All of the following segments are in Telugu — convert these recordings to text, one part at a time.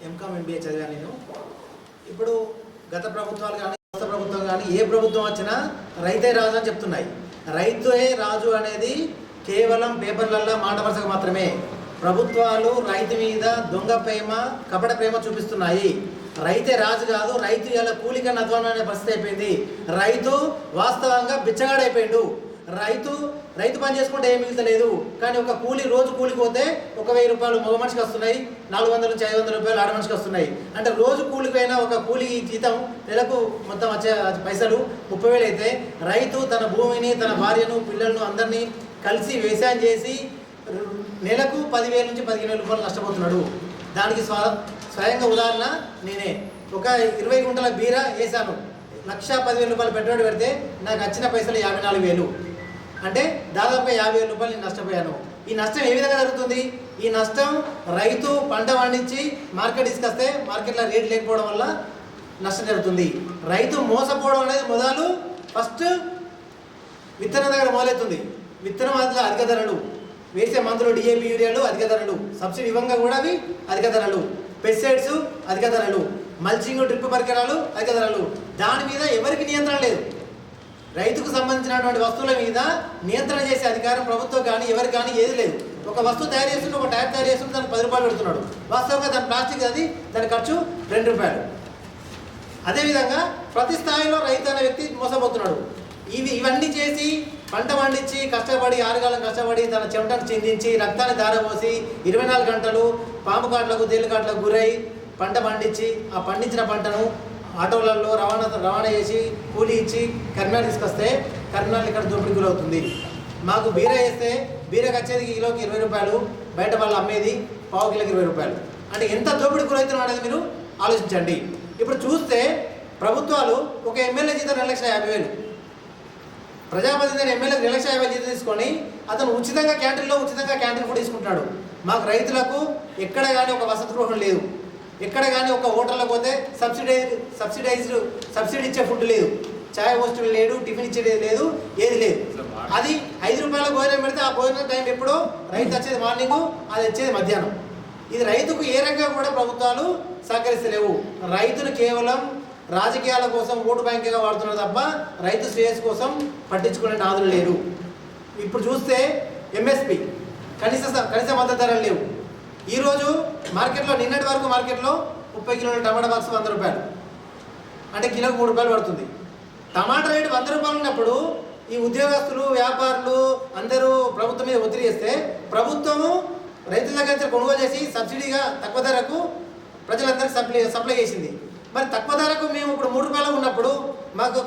ఎంకామ్ ఎంబీఏ చదివాను నేను. ఇప్పుడు గత ప్రభుత్వాలు కానీ కొత్త ప్రభుత్వం కానీ ఏ ప్రభుత్వం వచ్చినా రైతే రాజు అని చెప్తున్నాయి. రైతే రాజు అనేది కేవలం పేపర్లల్లో మాట వరుసగా మాత్రమే. ప్రభుత్వాలు రైతు మీద దొంగ ప్రేమ, కపట ప్రేమ చూపిస్తున్నాయి. రైతే రాజు కాదు, రైతు ఇలా కూలికన్నా అధ్వానం పరిస్థితి అయిపోయింది. రైతు వాస్తవంగా బిచ్చగాడైపోయిండు. రైతు పని చేసుకుంటే ఏం మిగతలేదు. కానీ ఒక రోజు కూలికి పోతే 1000 రూపాయలు మగ మనిషికి వస్తున్నాయి, 400 నుంచి 500 రూపాయలు ఆడ మనిషికి వస్తున్నాయి. అంటే రోజు కూలికి అయినా ఒక కూలి జీతం నెలకు మొత్తం వచ్చే పైసలు 30,000 అయితే, రైతు తన భూమిని, తన భార్యను, పిల్లలను అందరినీ కలిసి వ్యవసాయం చేసి నెలకు 10,000 నుంచి 15,000 రూపాయలు నష్టపోతున్నాడు. దానికి స్వయంగా ఉదాహరణ నేనే. ఒక 20 గుంటల బీర వేసాను, 1,10,000 రూపాయలు పెట్టుబడి పెడితే నాకు వచ్చిన పైసలు 54,000. అంటే దాదాపు 50,000 రూపాయలు నేను నష్టపోయాను. ఈ నష్టం ఏ విధంగా జరుగుతుంది? ఈ నష్టం రైతు పంట పండించి మార్కెట్ తీసుకొస్తే మార్కెట్లో రేట్ లేకపోవడం వల్ల నష్టం జరుగుతుంది. రైతు మోసపోవడం అనేది మొదలు ఫస్ట్ విత్తనం దగ్గర మొదలవుతుంది. విత్తనం అందులో అధిక ధరలు, వేసే మందులు డిఏపి యూరియాలు అధిక ధరలు, సబ్సిడీ ఇవ్వంగా కూడా అవి అధిక ధరలు, పెస్టిసైడ్స్ అధిక ధరలు, మల్చింగ్ డ్రిప్ పరికరాలు అధిక ధరలు. దాని మీద ఎవరికి నియంత్రణ లేదు. రైతుకు సంబంధించినటువంటి వస్తువుల మీద నియంత్రణ చేసే అధికారం ప్రభుత్వం కానీ ఎవరికి కానీ ఏది లేదు. ఒక వస్తువు తయారు చేస్తుంటే, ఒక టైర్ తయారు చేస్తుంటే దానికి 10 రూపాయలు పెడుతున్నాడు. వాస్తవంగా దాని ప్లాస్టిక్ అది, దాని ఖర్చు 2 రూపాయలు. అదేవిధంగా ప్రతి స్థాయిలో రైతు అనే వ్యక్తి మోసపోతున్నాడు. ఇవన్నీ చేసి పంట పండించి కష్టపడి 6 కాలం కష్టపడి తన చెమటను చిందించి రక్తాన్ని ధారపోసి 24 గంటలు పాము కాట్లకు తేలు కాట్లకు గురై పంట పండించి ఆ పండించిన పంటను ఆటోలలో రవాణా చేసి కూలీ ఇచ్చి కరీంనగర్ తీసుకొస్తే కరీంనగర్ ఇక్కడ దోపిడీ గురవుతుంది. మాకు బీర వేస్తే బీరకు వచ్చేది కిలోకి 20 రూపాయలు, బయట వాళ్ళు అమ్మేది పావు కిలోకి 20 రూపాయలు. అంటే ఎంత దోపిడీ గురవుతున్నాం అనేది మీరు ఆలోచించండి. ఇప్పుడు చూస్తే ప్రభుత్వాలు ఒక ఎమ్మెల్యే జీతం 2,50,000, ప్రజాప్రతినిధి ఎమ్మెల్యేకి 2,50,000 జీతం తీసుకొని అతను ఉచితంగా క్యాంటీన్ ఫుడ్ తీసుకుంటాడు. మాకు రైతులకు ఎక్కడ కానీ ఒక వసతి గృహం లేదు, ఎక్కడ కానీ ఒక హోటల్లో పోతే సబ్సిడీ ఇచ్చే ఫుడ్ లేదు, చాయ్ పోస్టులు లేడు, టిఫిన్ ఇచ్చేది లేదు, ఏది లేదు. అది 5 రూపాయల భోజనం పెడితే ఆ భోజనం టైం ఎప్పుడో రైతు వచ్చేది మార్నింగు, అది వచ్చేది మధ్యాహ్నం. ఇది రైతుకు ఏ రకంగా కూడా ప్రభుత్వాలు సహకరిస్తలేవు. రైతును కేవలం రాజకీయాల కోసం ఓటు బ్యాంకుగా వాడుతున్నారు తప్ప రైతు శ్రేయస్సు కోసం పట్టించుకునే నాదులు లేరు. ఇప్పుడు చూస్తే ఎంఎస్పి కనీస మద్దతు ధరలు లేవు. ఈరోజు మార్కెట్లో నిన్నటి వరకు మార్కెట్లో 30 కిలోల టమాటా బాక్స్ 100 రూపాయలు, అంటే కిలోకి 3 రూపాయలు పడుతుంది. టమాటా రేటు 100 రూపాయలు ఉన్నప్పుడు ఈ ఉద్యోగస్తులు, వ్యాపారులు అందరూ ప్రభుత్వం మీద ఒత్తిడి చేస్తే ప్రభుత్వము రైతుల దగ్గర కొనుగోలు చేసి సబ్సిడీగా తక్కువ ధరకు ప్రజలందరికీ సప్లై చేసింది. మరి తక్కువ ధరకు మేము ఇప్పుడు 3 రూపాయలు ఉన్నప్పుడు మాకు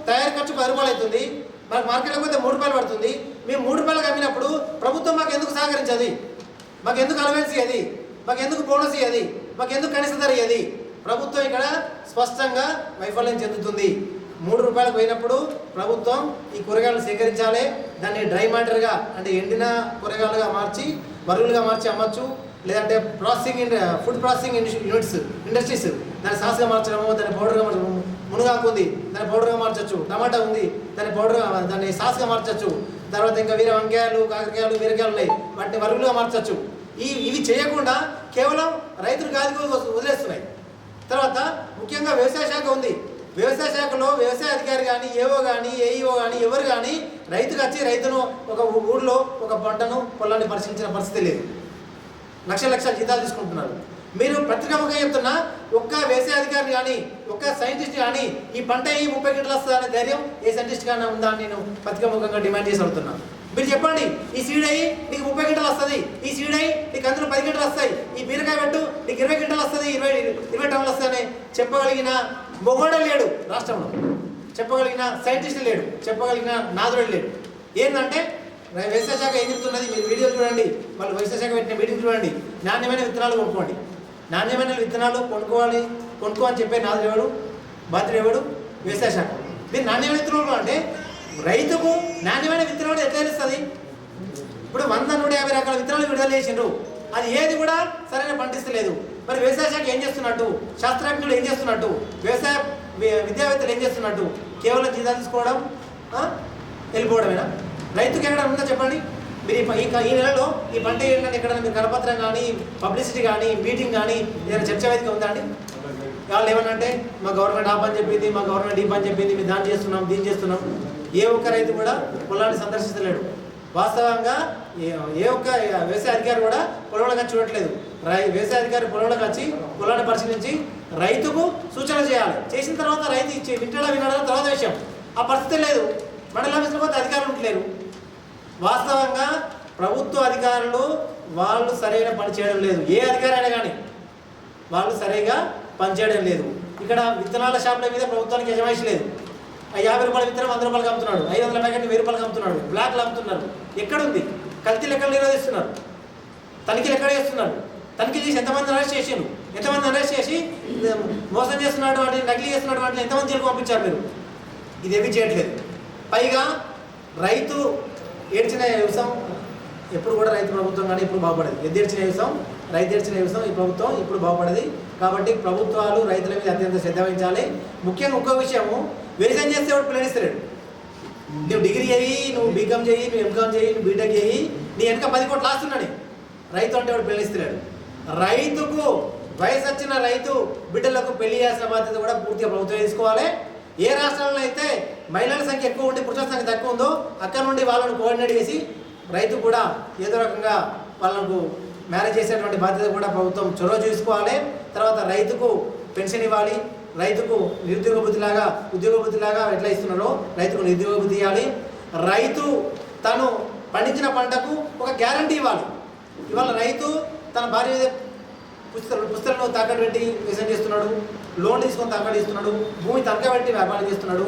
తయారీ ఖర్చు 10 రూపాయలు అవుతుంది, మాకు మార్కెట్లోకి పోతే 3 రూపాయలు పడుతుంది. మేము 3 రూపాయలకు అమ్మినప్పుడు ప్రభుత్వం మాకు ఎందుకు సహకరించదు? మాకు ఎందుకు అలవెన్స్ ఇవ్వది? మాకు ఎందుకు బోనస్ ఇవ్వది? మాకు ఎందుకు కనీస ధర ఇవ్వది? ప్రభుత్వం ఇక్కడ స్పష్టంగా వైఫల్యం చెందుతుంది. 3 రూపాయలకు పోయినప్పుడు ప్రభుత్వం ఈ కూరగాయలను సేకరించాలి, దాన్ని డ్రై మ్యాటర్గా అంటే ఎండిన కూరగాయలుగా మార్చి బరువులుగా మార్చి అమ్మచ్చు, లేదంటే ఫుడ్ ప్రాసెసింగ్ ఇండస్ట్రీస్ దాన్ని సాస్గా మార్చడము, దాన్ని పౌడర్గా మార్చడం. మునగాకు ఉంది, దాన్ని పౌడర్గా మార్చచ్చు. టమాటా ఉంది, దాన్ని సాస్గా మార్చచ్చు. తర్వాత ఇంకా వేరే వంకాయలు, కాకరకాయలు, బీరకాయలు ఉన్నాయి, వాటిని వరుగులుగా మార్చచ్చు. ఇవి చేయకుండా కేవలం రైతులు గాలికి వదిలేస్తున్నాయి. తర్వాత ముఖ్యంగా వ్యవసాయ శాఖ ఉంది. వ్యవసాయ శాఖలో వ్యవసాయ అధికారి కానీ, ఏఓ కానీ, ఏఈఓ కానీ ఎవరు కానీ రైతుకు వచ్చి రైతును ఒక ఊళ్ళో ఒక పంటను పొలాన్ని పరిశీలించిన పరిస్థితి లేదు. లక్షల జీతాలు తీసుకుంటున్నారు. మీరు పత్రికాముఖంగా చెప్తున్నా ఒక్క వ్యవసాయ అధికారి కానీ, ఒక్క సైంటిస్ట్ కానీ ఈ పంట 30 గంటలు వస్తుంది అనే ధైర్యం ఏ సైంటిస్ట్ కానీ ఉందా అని నేను పత్రికాముఖంగా డిమాండ్ చేసి అడుగుతున్నాను. మీరు చెప్పండి, ఈ సీడ్ అయ్యి నీకు 30 గంటలు వస్తుంది, ఈ సీడ్ అయ్యి నీకు అందులో 10 గంటలు వస్తాయి, ఈ బీరకాయ పెట్టు నీకు 20 గంటలు వస్తుంది, 20 టన్నులు వస్తాయని చెప్పగలిగిన మొగోడే లేడు రాష్ట్రంలో. చెప్పగలిగిన సైంటిస్ట్ లేడు, చెప్పగలిగిన నాదుడు లేడు. ఏంటంటే వ్యవసాయ శాఖ ఏం చెప్తున్నది? మీరు వీడియో చూడండి, వాళ్ళు వ్యవసాయ శాఖ పెట్టిన మీటింగ్ చూడండి. నాణ్యమైన విత్తనాలు కొనుక్కోండి, నాణ్యమైన విత్తనాలు కొనుక్కో అని చెప్పే నాదుడు ఎవడు? బాధ్యుడు ఎవడు? వ్యవసాయ శాఖ. మీరు నాణ్యమైన విత్తనాలు అంటే రైతుకు నాణ్యమైన విత్తనాలు ఎట్లా తెలుస్తుంది? ఇప్పుడు 100-150 రకాల విత్తనాలు విడుదల చేసిండ్రు, అది ఏది కూడా సరైన పండిస్తలేదు. మరి వ్యవసాయ శాఖ ఏం చేస్తున్నట్టు? శాస్త్రజ్ఞులు ఏం చేస్తున్నట్టు? వ్యవసాయ విద్యావేత్తలు ఏం చేస్తున్నట్టు? కేవలం జీతాలు తీసుకోవడం, వెళ్ళిపోవడమేనా? రైతుకి ఎక్కడ ఉందో చెప్పండి. మీరు ఈ నెలలో ఈ పంట ఏంటంటే ఇక్కడ మీరు కరపత్రం కానీ పబ్లిసిటీ కానీ మీటింగ్ కానీ ఏదైనా చర్చ వేదిక ఉందా అండి? వాళ్ళు ఏమనంటే మా గవర్నమెంట్ ఆ పని చెప్పింది, మా గవర్నమెంట్ ఈ పని చెప్పింది, మేము దాన్ని చేస్తున్నాం దీన్ని చేస్తున్నాం. ఏ ఒక్క రైతు కూడా పొలాన్ని సందర్శించలేడు. వాస్తవంగా ఏ ఒక్క వ్యవసాయ అధికారి కూడా పొలంలోకి వచ్చి చూడట్లేదు. వ్యవసాయ అధికారి పొలంలోకి వచ్చి పొలాన్ని పరిశీలించి రైతుకు సూచన చేయాలి. చేసిన తర్వాత రైతు ఇచ్చి వింటాడా తర్వాత విషయం. ఆ పరిస్థితి లేదు. మండల ఆఫీసులో పోతే అధికారులు ఉంటలేరు. వాస్తవంగా ప్రభుత్వ అధికారులు వాళ్ళు సరైన పని చేయడం లేదు. ఏ అధికారి అయినా కానీ వాళ్ళు సరిగా పనిచేయడం లేదు. ఇక్కడ విత్తనాల షాపుల మీద ప్రభుత్వానికి యజమాయిషి లేదు. 50 రూపాయల విత్తనం 100 రూపాయలకి అమ్ముతున్నాడు, 500 ప్యాకెట్ 1000 రూపాయలకి అమ్ముతున్నాడు, బ్లాక్లు అమ్ముతున్నారు. ఎక్కడుంది? కల్తీలు ఎక్కడ నిరోధిస్తున్నారు? తనిఖీలు ఎక్కడ చేస్తున్నారు? తనిఖీ చేసి ఎంతమంది అరెస్ట్ చేసారు? ఎంతమంది అరెస్ట్ చేసి మోసం చేస్తున్నాడు అంటే నకిలీ చేస్తున్నాడు అంటే ఎంతమంది జైలుకు పంపించారు మీరు? ఇదేమీ చేయట్లేదు. పైగా రైతు ఏడ్చిన వ్యవసాయం ఎప్పుడు కూడా రైతు ప్రభుత్వం కానీ ఇప్పుడు బాగుపడదు. ఎద్దేడ్చిన వ్యవసాయం రైతు ఏడ్చిన వ్యవసాయం ఈ ప్రభుత్వం ఇప్పుడు బాగుపడదు. కాబట్టి ప్రభుత్వాలు రైతుల మీద అత్యంత శ్రద్ధ వహించాలి. ముఖ్యంగా ఇంకో విషయము, వ్యవసాయం చేస్తే వాడు పిల్లనిస్తాడు. నువ్వు డిగ్రీ చేయి, నువ్వు బీకామ్ చేయి, నువ్వు ఎంకామ్ చేయి, నువ్వు బీటెక్ చేయి, నీ వెనక 10 కోట్లు ఆస్తున్నాడు. రైతు అంటే వాడు పిల్లనిస్తున్నాడు. రైతుకు వయసు వచ్చిన రైతు బిడ్డలకు పెళ్లి చేయాల్సిన బాధ్యత కూడా పూర్తిగా ప్రభుత్వం తీసుకోవాలి. ఏ రాష్ట్రాల్లో అయితే మహిళల సంఖ్య ఎక్కువ ఉండి పురుషుల సంఖ్య తక్కువ ఉందో అక్కడ నుండి వాళ్ళను కోఆర్డినేట్ చేసి రైతు కూడా ఏదో రకంగా వాళ్ళకు మ్యారేజ్ చేసేటువంటి బాధ్యత కూడా ప్రభుత్వం చొరవ చూసుకోవాలి. తర్వాత రైతుకు పెన్షన్ ఇవ్వాలి. రైతుకు నిరుద్యోగ వృత్తిలాగా ఎట్లా ఇస్తున్నారో రైతుకు నిరుద్యోగ వృత్తి ఇవ్వాలి. రైతు తను పండించిన పంటకు ఒక గ్యారంటీ ఇవ్వాలి. ఇవాళ రైతు తన భార్య మీద పుస్తకాలను తాకట్టు పెట్టి వ్యవసాయం చేస్తున్నాడు, లోన్ తీసుకొని తాకట్టు చేస్తున్నాడు, భూమి తనఖా పెట్టి వ్యాపారం చేస్తున్నాడు.